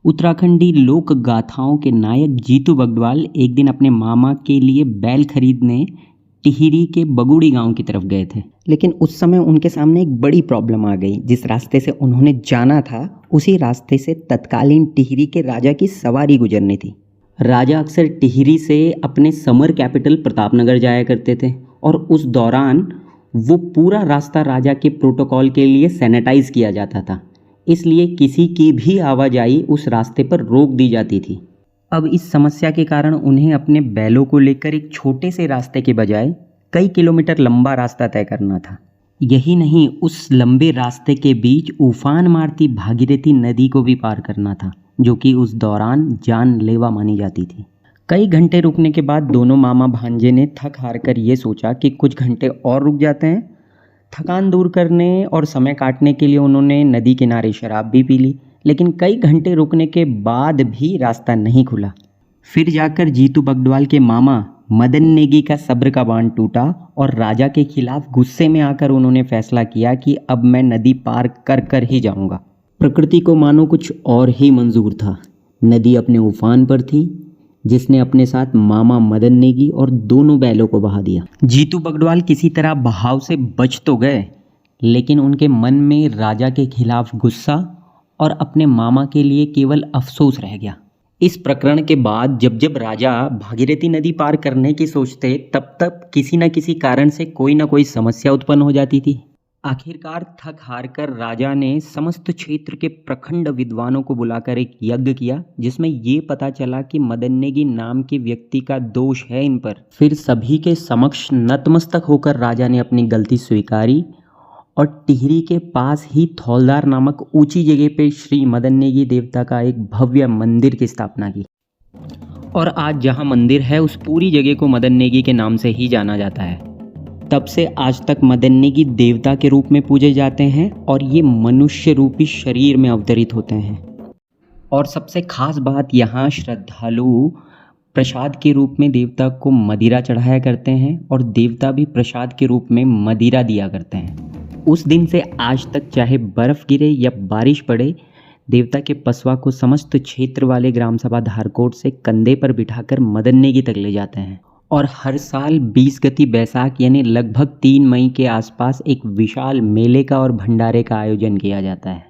उत्तराखंडी लोक गाथाओं के नायक जीतू बगडवाल एक दिन अपने मामा के लिए बैल खरीदने टिहरी के बगुड़ी गांव की तरफ गए थे। लेकिन उस समय उनके सामने एक बड़ी प्रॉब्लम आ गई। जिस रास्ते से उन्होंने जाना था उसी रास्ते से तत्कालीन टिहरी के राजा की सवारी गुजरनी थी। राजा अक्सर टिहरी से अपने समर कैपिटल प्रतापनगर जाया करते थे और उस दौरान वो पूरा रास्ता राजा के प्रोटोकॉल के लिए सैनिटाइज किया जाता था, इसलिए किसी की भी आवाजाही उस रास्ते पर रोक दी जाती थी। अब इस समस्या के कारण उन्हें अपने बैलों को लेकर एक छोटे से रास्ते के बजाय कई किलोमीटर लंबा रास्ता तय करना था। यही नहीं, उस लंबे रास्ते के बीच उफान मारती भागीरथी नदी को भी पार करना था, जो कि उस दौरान जानलेवा मानी जाती थी। कई घंटे रुकने के बाद दोनों मामा भांजे ने थक हार कर ये सोचा कि कुछ घंटे और रुक जाते हैं। थकान दूर करने और समय काटने के लिए उन्होंने नदी किनारे शराब भी पी ली, लेकिन कई घंटे रुकने के बाद भी रास्ता नहीं खुला। फिर जाकर जीतू बगडवाल के मामा मदन नेगी का सब्र का बांध टूटा और राजा के खिलाफ गुस्से में आकर उन्होंने फैसला किया कि अब मैं नदी पार कर कर ही जाऊंगा। प्रकृति को मानो कुछ और ही मंजूर था। नदी अपने उफान पर थी, जिसने अपने साथ मामा मदन नेगी और दोनों बैलों को बहा दिया। जीतू बगडवाल किसी तरह बहाव से बच तो गए, लेकिन उनके मन में राजा के खिलाफ गुस्सा और अपने मामा के लिए केवल अफसोस रह गया। इस प्रकरण के बाद जब जब राजा भागीरथी नदी पार करने की सोचते, तब तब किसी न किसी कारण से कोई ना कोई समस्या उत्पन्न हो जाती थी। आखिरकार थक हार कर राजा ने समस्त क्षेत्र के प्रखंड विद्वानों को बुलाकर एक यज्ञ किया, जिसमें ये पता चला कि मदन नेगी नाम के व्यक्ति का दोष है इन पर। फिर सभी के समक्ष नतमस्तक होकर राजा ने अपनी गलती स्वीकारी और टिहरी के पास ही थौलदार नामक ऊंची जगह पे श्री मदन नेगी देवता का एक भव्य मंदिर की स्थापना की। और आज जहाँ मंदिर है उस पूरी जगह को मदन नेगी के नाम से ही जाना जाता है। तब से आज तक मदन नेगी देवता के रूप में पूजे जाते हैं और ये मनुष्य रूपी शरीर में अवतरित होते हैं। और सबसे खास बात, यहाँ श्रद्धालु प्रसाद के रूप में देवता को मदिरा चढ़ाया करते हैं और देवता भी प्रसाद के रूप में मदिरा दिया करते हैं। उस दिन से आज तक चाहे बर्फ़ गिरे या बारिश पड़े, देवता के पसवा को समस्त क्षेत्र वाले ग्राम सभा धारकोट से कंधे पर बिठाकर मदन नेगी तक ले जाते हैं। और हर साल 20 गति बैसाख यानी लगभग 3 मई के आसपास एक विशाल मेले का और भंडारे का आयोजन किया जाता है।